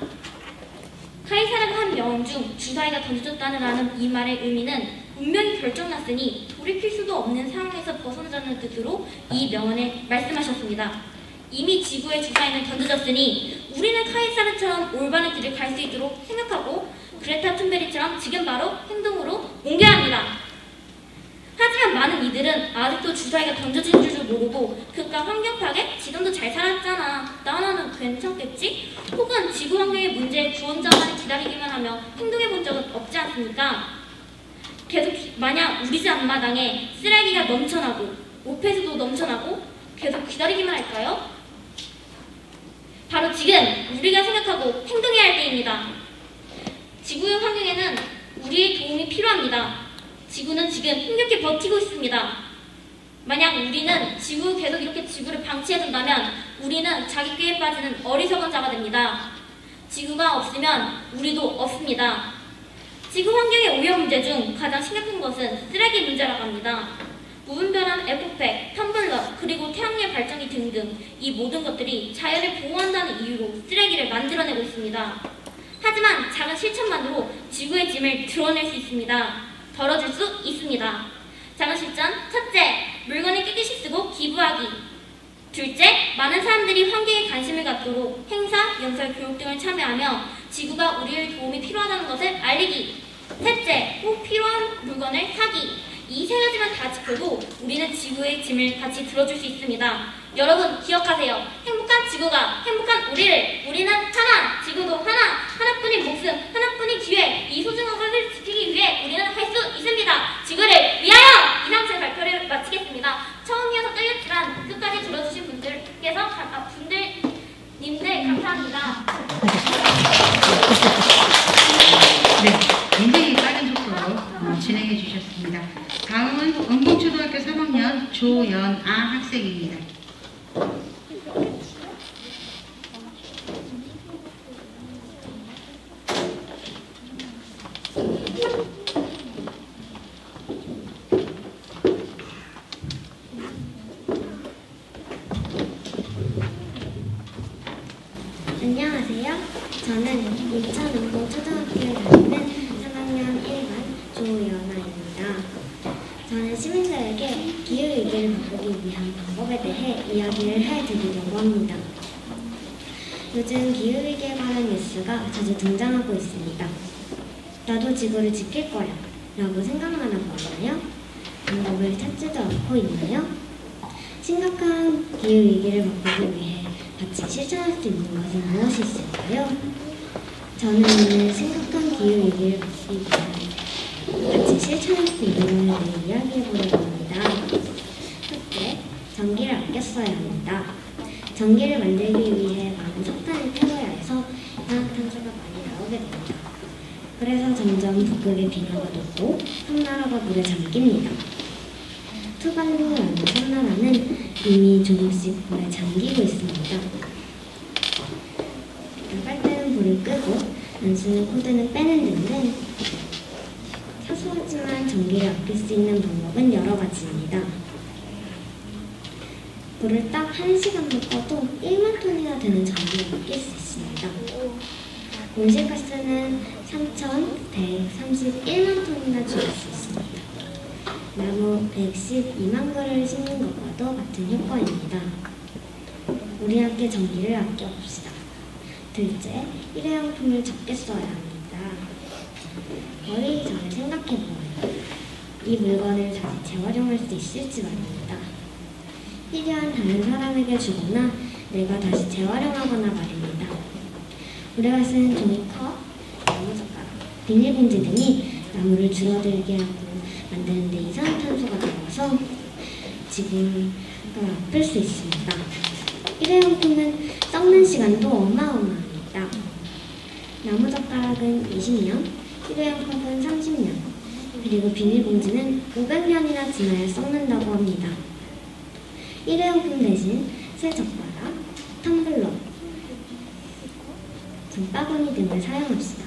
카이사르가 한 명언 중 주사위가 던져졌다는 이 말의 의미는 운명이 결정났으니 돌이킬 수도 없는 상황에서 벗어나자는 뜻으로 이 명언에 말씀하셨습니다. 이미 지구의 주사위는 던져졌으니 우리는 카이사르처럼 올바른 길을 갈 수 있도록 생각하고 그레타 툰베리처럼 지금 바로 행동으로 옮겨야 합니다. 하지만 많은 이들은 아직도 주사위가 던져진 줄도 모르고 그깟 환경 파괴? 지금도 잘 살았잖아. 나는 괜찮겠지? 혹은 지구 환경의 문제의 구원자만을 기다리기만 하며 행동해 본 적은 없지 않습니까? 만약 우리 집 앞마당에 쓰레기가 넘쳐나고 오폐수도 넘쳐나고 계속 기다리기만 할까요? 바로 지금 우리가 생각하고 행동해야 할 때입니다. 지구의 환경에는 우리의 도움이 필요합니다. 지구는 지금 힘겹게 버티고 있습니다. 만약 우리는 계속 이렇게 지구를 방치해둔다면 우리는 자기 꾀에 빠지는 어리석은 자가 됩니다. 지구가 없으면 우리도 없습니다. 지구 환경의 오염 문제 중 가장 심각한 것은 쓰레기 문제라고 합니다. 무분별한 에코백, 텀블러, 그리고 태양열 발전기 등등 이 모든 것들이 자연을 보호한다는 이유로 쓰레기를 만들어내고 있습니다. 하지만 작은 실천만으로 지구의 짐을 드러낼 수 있습니다. 덜어줄 수 있습니다. 작은 실천, 첫째, 물건을 깨끗이 쓰고 기부하기. 둘째, 많은 사람들이 환경에 관심을 갖도록 행사, 연설, 교육 등을 참여하며 지구가 우리의 도움이 필요하다는 것을 알리기. 셋째, 꼭 필요한 물건을 사기. 이 세 가지만 다 지켜도 우리는 지구의 짐을 같이 들어줄 수 있습니다. 여러분 기억하세요. 행복한 지구가 행복한 우리는 하나, 지구도 하나뿐인 목숨, 하나뿐인 기회, 이 소중한 것을 지키기 위해 우리는 할 수 있습니다. 지구를 위하여! 이상 제 발표를 마치겠습니다. 처음이어서 떨렸지만 끝까지 들어주신 님들 감사합니다. 네, 굉장히 빠른 속도로 진행해 주셨습니다. 다음은 은봉초등학교 3학년 조연아 학생입니다. 안녕하세요. 저는 인천은보 초등학교에 다니는 3학년 1반 조연아입니다. 저는 시민들에게 기후위기를 바꾸기 위한 방법에 대해 이야기를 해드리려고 합니다. 요즘 기후위기에 관한 뉴스가 자주 등장하고 있습니다. 나도 지구를 지킬 거야 라고 생각만 하고 있나요? 방법을 찾지도 않고 있나요? 심각한 기후위기를 바꾸기 위해 같이 실천할 수 있는 것은 무엇이 있을까요? 저는 오늘 심각한 기후위기를 바꾸기 위해 같이 실천할 수 있는 것에 대해 이야기해보려고 합니다. 첫째, 전기를 아껴 써야 합니다. 전기를 만들기 위해 많은 석탄을 태워야 해서 이산화탄소가 많이 나오게 됩니다. 그래서 점점 북극의 빙하가 녹고 섬나라가 물에 잠깁니다. 투발루라는 섬나라는 이미 조금씩 물에 잠기고 있습니다. 나갈 때는 불을 끄고 안 쓰는 코드는 빼는 등등 사소하지만 전기를 아낄 수 있는 방법은 여러 가지입니다. 불을 딱 1시간만 꺼도 1만 톤이나 되는 전기를 아낄 수 있습니다. 온실가스는 3,131만 톤이나 줄일 수 있습니다. 나무 112만 그루를 심는 것과도 같은 효과입니다. 우리 함께 전기를 아껴봅시다. 둘째, 일회용품을 적게 써야 합니다. 버리기 전에 생각해보아요. 이 물건을 다시 재활용할 수 있을지 말입니다. 필요한 다른 사람에게 주거나 내가 다시 재활용하거나 말입니다. 우리가 쓰는 종이컵, 나무젓가락, 비닐봉지 등이 나무를 줄어들게 하고 만드는데 이산화탄소가 나와서 지구가 아플 수 있습니다. 일회용품은 썩는 시간도 어마어마합니다. 나무젓가락은 20년, 일회용컵은 30년, 그리고 비닐봉지는 500년이나 지나야 썩는다고 합니다. 일회용품 대신 새 젓가락, 텀블러, 장바구니 등을 사용합시다.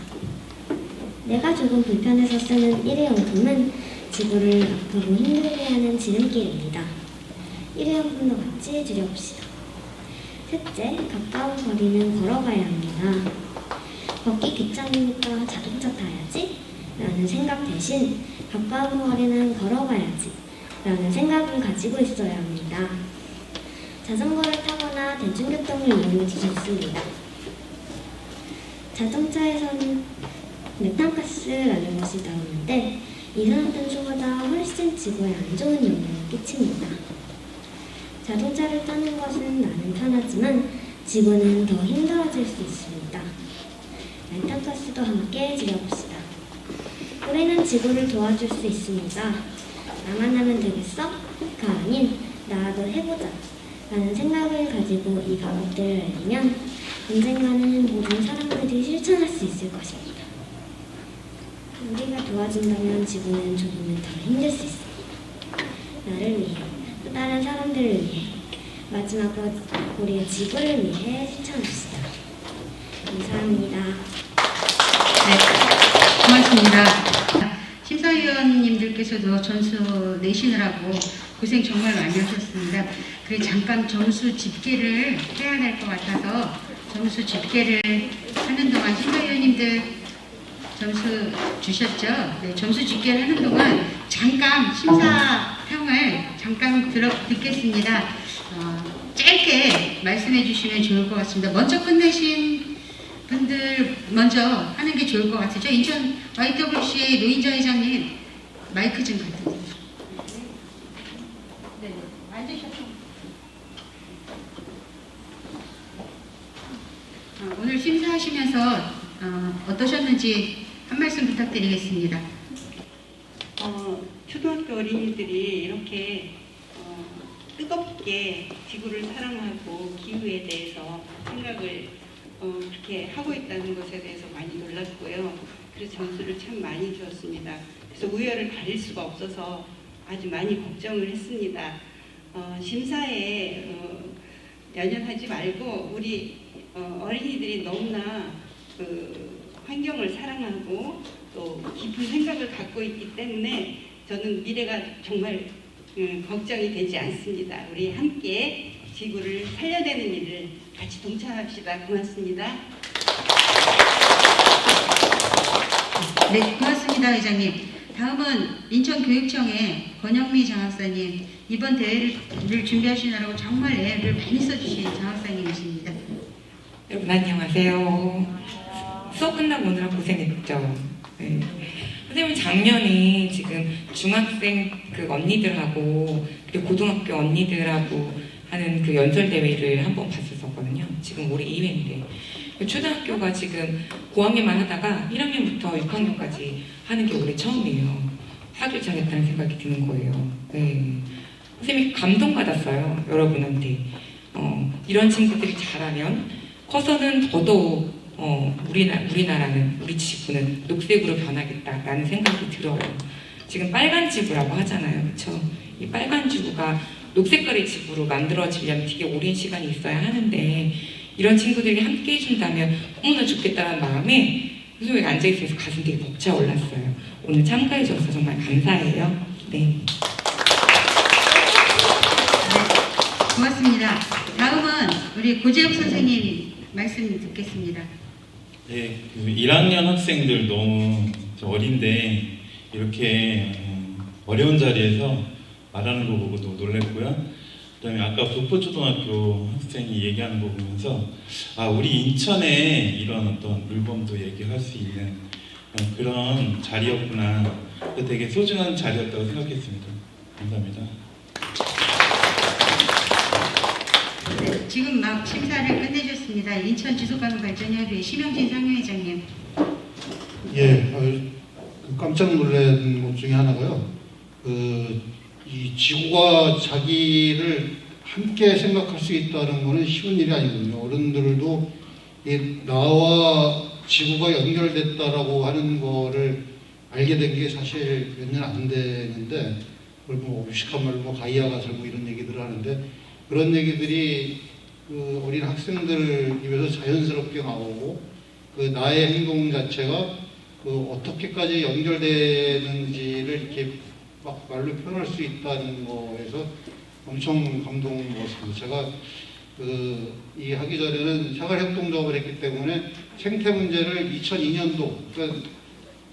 내가 조금 불편해서 쓰는 일회용품은 지구를 아프고 힘들게 하는 지름길입니다. 일회용품도 같이 줄여봅시다. 셋째, 가까운 거리는 걸어가야 합니다. 걷기 귀찮으니까 자동차 타야지 라는 생각 대신 가까운 거리는 걸어가야지 라는 생각을 가지고 있어야 합니다. 자전거를 타거나 대중교통을 이용해도 좋습니다. 자동차에서는 메탄가스라는 것이 나오는데 이산화탄소보다 훨씬 지구에 안 좋은 영향을 끼칩니다. 자동차를 타는 것은 나는 편하지만 지구는 더 힘들어질 수 있습니다. 메탄가스도 함께 줄여봅시다. 우리는 지구를 도와줄 수 있습니다. 나만 하면 되겠어? 가 아닌 나도 해보자 라는 생각을 가지고 이 방법들을 알리면 언젠가는 모든 사람들이 실천할 수 있을 것입니다. 우리가 도와준다면 지구는 조금은 덜 힘들 수 있습니다. 나를 위해, 또 다른 사람들을 위해, 마지막으로 우리의 지구를 위해 실천합시다. 감사합니다. 네, 고맙습니다. 심사위원님들께서도 점수 내시느라고 고생 정말 많이 하셨습니다. 그래 잠깐 점수 집계를 해야 될 것 같아서 점수 집계를 하는 동안 심사위원님들 점수 주셨죠? 네, 점수 집계를 하는 동안 잠깐 심사평을 잠깐 듣겠습니다. 짧게 말씀해 주시면 좋을 것 같습니다. 먼저 끝내신 분들 먼저 하는 게 좋을 것 같아요. 인천 YWCA 노인정 회장님 마이크 좀 갖다 주세요. 네, 앉으셔서. 오늘 심사하시면서 어떠셨는지 한 말씀 부탁드리겠습니다. 초등학교 어린이들이 이렇게 뜨겁게 지구를 사랑하고 기후에 대해서 생각을 그렇게 하고 있다는 것에 대해서 많이 놀랐고요. 그래서 점수를 참 많이 주었습니다. 그래서 우열을 가릴 수가 없어서 아주 많이 걱정을 했습니다. 심사에 연연하지 말고 우리 어린이들이 너무나 환경을 사랑하고 또 깊은 생각을 갖고 있기 때문에 저는 미래가 정말 걱정이 되지 않습니다. 우리 함께 지구를 살려내는 일을 같이 동참합시다. 고맙습니다. 네, 고맙습니다, 회장님. 다음은 인천교육청의 권영미 장학사님. 이번 대회를 준비하시느라고 정말 애를 많이 써주신 장학사님이십니다. 여러분 안녕하세요. 수업 끝나고 오느라 고생했죠. 네. 선생님 작년에 지금 중학생 그 언니들하고 그리고 고등학교 언니들하고 하는 그 연설 대회를 한번 봤었거든요. 지금 올해 2회인데 초등학교가 지금 고학년만 하다가 1학년부터 6학년까지 하는 게 올해 처음이에요. 하길 잘했다는 생각이 드는 거예요. 네. 선생님이 감동받았어요. 여러분한테. 이런 친구들이 잘하면 커서는 더더욱 우리나라는, 우리 지구는 녹색으로 변하겠다라는 생각이 들어요. 지금 빨간 지구라고 하잖아요. 그렇죠? 이 빨간 지구가 녹색깔의 지구로 만들어지려면 되게 오랜 시간이 있어야 하는데 이런 친구들이 함께 해준다면 너무나 좋겠다는 마음에 선생님이 앉아있어서 가슴 되게 벅차올랐어요. 오늘 참가해줘서 정말 감사해요. 네. 고맙습니다. 다음은 우리 고재욱 선생님 말씀 듣겠습니다. 네, 그 1학년 학생들 너무 어린데 이렇게 어려운 자리에서 말하는 거 보고 너무 놀랐고요. 그다음에 아까 북포초등학교 학생이 얘기하는 거 보면서 아, 우리 인천에 이런 어떤 물범도 얘기할 수 있는 그런 자리였구나. 되게 소중한 자리였다고 생각했습니다. 감사합니다. 네, 지금 막 심사를 끝내셨습니다. 인천 지속가능발전협의회 심영진 상임회장님. 예, 깜짝 놀란 것 중에 하나가요. 이 지구가 자기를 함께 생각할 수 있다는 것은 쉬운 일이 아니거든요. 어른들도 나와 지구가 연결됐다라고 하는 거를 알게 된 게 사실 몇 년 안 되는데, 그걸 뭐 무식한 말로 뭐 가이아가 살고 이런 얘기들을 하는데, 그런 얘기들이 그 어린 학생들 입에서 자연스럽게 나오고, 그 나의 행동 자체가 그 어떻게까지 연결되는지를 이렇게 막 말로 표현할 수 있다는 거에서 엄청 감동 먹었습니다. 제가 이 하기 전에는 생활협동조합을 했기 때문에 생태 문제를 2002년도, 그러니까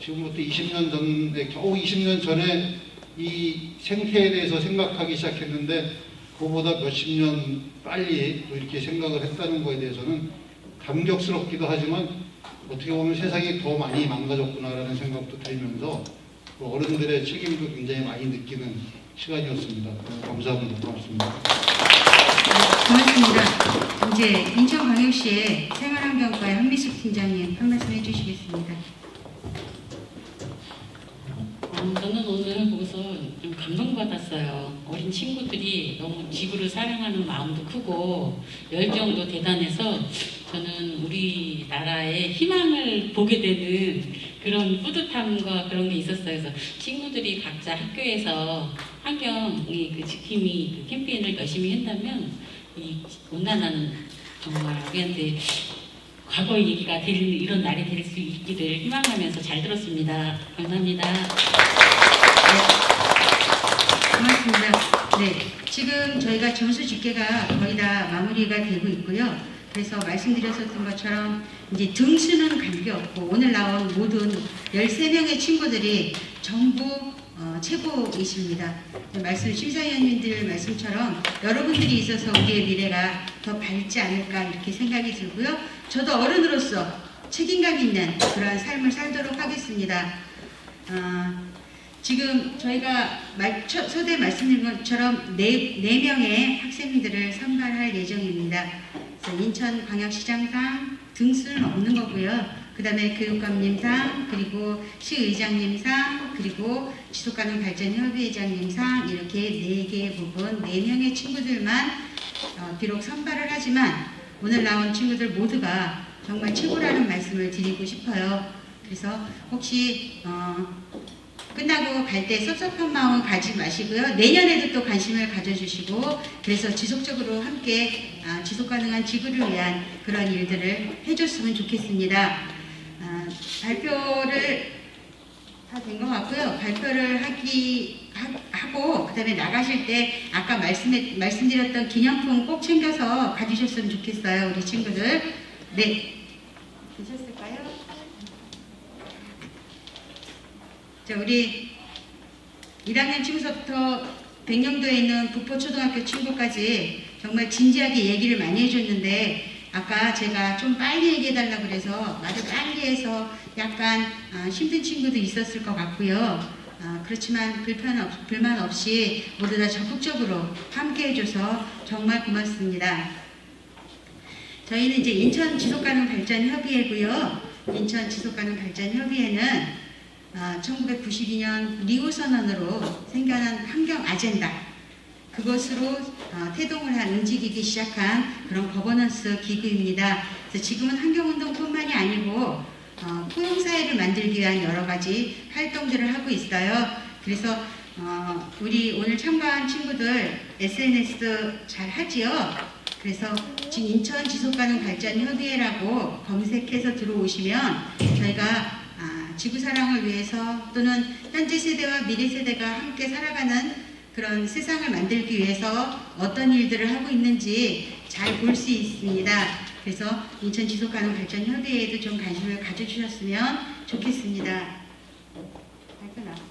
지금부터 20년 전에, 겨우 20년 전에 이 생태에 대해서 생각하기 시작했는데 그거보다 몇십 년 빨리 이렇게 생각을 했다는 거에 대해서는 감격스럽기도 하지만 어떻게 보면 세상이 더 많이 망가졌구나라는 생각도 들면서 어른들의 책임도 굉장히 많이 느끼는 시간이었습니다. 감사합니다. 고맙습니다. 고맙습니다. 이제 인천광역시의 생활환경과의 한미숙 팀장님 한 말씀 해주시겠습니다. 저는 오늘 보고서 좀 감동받았어요. 어린 친구들이 너무 지구를 사랑하는 마음도 크고 열정도 대단해서 저는 우리나라의 희망을 보게 되는 그런 뿌듯함과 그런 게 있었어요. 그래서 친구들이 각자 학교에서 환경의 그 지킴이 그 캠페인을 열심히 한다면 이 온난화는 정말 우리한테 과거의 얘기가 될 이런 날이 될 수 있기를 희망하면서 잘 들었습니다. 감사합니다. 네, 고맙습니다. 네, 지금 저희가 점수 집계가 거의 다 마무리가 되고 있고요. 그래서 말씀드렸었던 것처럼 이제 등수는 관계없고 오늘 나온 모든 13명의 친구들이 전부 최고이십니다. 말씀 심사위원님들 말씀처럼 여러분들이 있어서 우리의 미래가 더 밝지 않을까 이렇게 생각이 들고요. 저도 어른으로서 책임감 있는 그러한 삶을 살도록 하겠습니다. 지금 저희가 서두에 말씀드린 것처럼 4명의 학생들을 선발할 예정입니다. 그래서 인천광역시장상 등수는 없는 거고요. 그 다음에 교육감님상, 그리고 시의장님상, 그리고 지속가능발전협의회장님상 이렇게 4개의 부분 4명의 친구들만 비록 선발을 하지만 오늘 나온 친구들 모두가 정말 최고라는 말씀을 드리고 싶어요. 그래서 혹시 끝나고 갈 때 섭섭한 마음은 가지 마시고요. 내년에도 또 관심을 가져주시고 그래서 지속적으로 함께 지속가능한 지구를 위한 그런 일들을 해줬으면 좋겠습니다. 발표를 다 된 것 같고요. 발표를 하고 하고 그다음에 나가실 때 아까 말씀드렸던 기념품 꼭 챙겨서 가주셨으면 좋겠어요, 우리 친구들. 네, 되셨을까요? 자, 우리 1학년 친구서부터 백령도에 있는 북포초등학교 친구까지 정말 진지하게 얘기를 많이 해줬는데 아까 제가 좀 빨리 얘기해달라고 그래서 말을 빨리 해서 약간 힘든 친구도 있었을 것 같고요. 그렇지만 불만 없이 모두 다 적극적으로 함께 해줘서 정말 고맙습니다. 저희는 이제 인천 지속가능발전협의회고요. 인천 지속가능발전협의회는 1992년 리우 선언으로 생겨난 환경 아젠다, 그것으로 태동을 한 움직이기 시작한 그런 거버넌스 기구입니다. 그래서 지금은 환경운동뿐만이 아니고 포용사회를 만들기 위한 여러 가지 활동들을 하고 있어요. 그래서 우리 오늘 참가한 친구들 SNS 잘 하지요? 그래서 지금 인천 지속가능발전협의회라고 검색해서 들어오시면 저희가 지구사랑을 위해서 또는 현재 세대와 미래 세대가 함께 살아가는 그런 세상을 만들기 위해서 어떤 일들을 하고 있는지 잘 볼 수 있습니다. 그래서 인천 지속가능발전협의회에도 좀 관심을 가져주셨으면 좋겠습니다.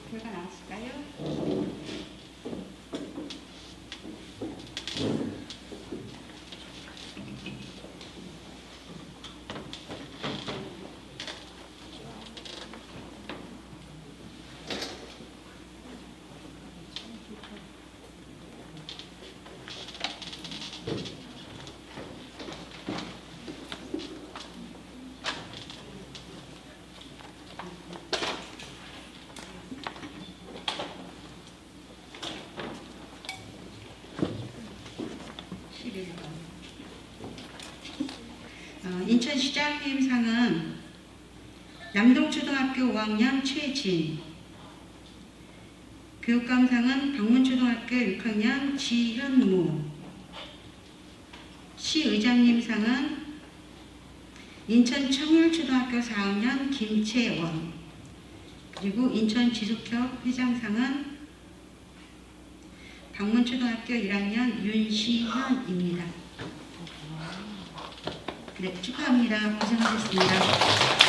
결과 나왔을까요? 인천시장님상은 남동초등학교 5학년 최진, 교육감상은 방문초등학교 6학년 지현무, 시의장님상은 인천청울초등학교 4학년 김채원, 그리고 인천지속협 회장상은 방문초등학교 1학년 윤시현입니다. 네, 축하합니다. 고생하셨습니다.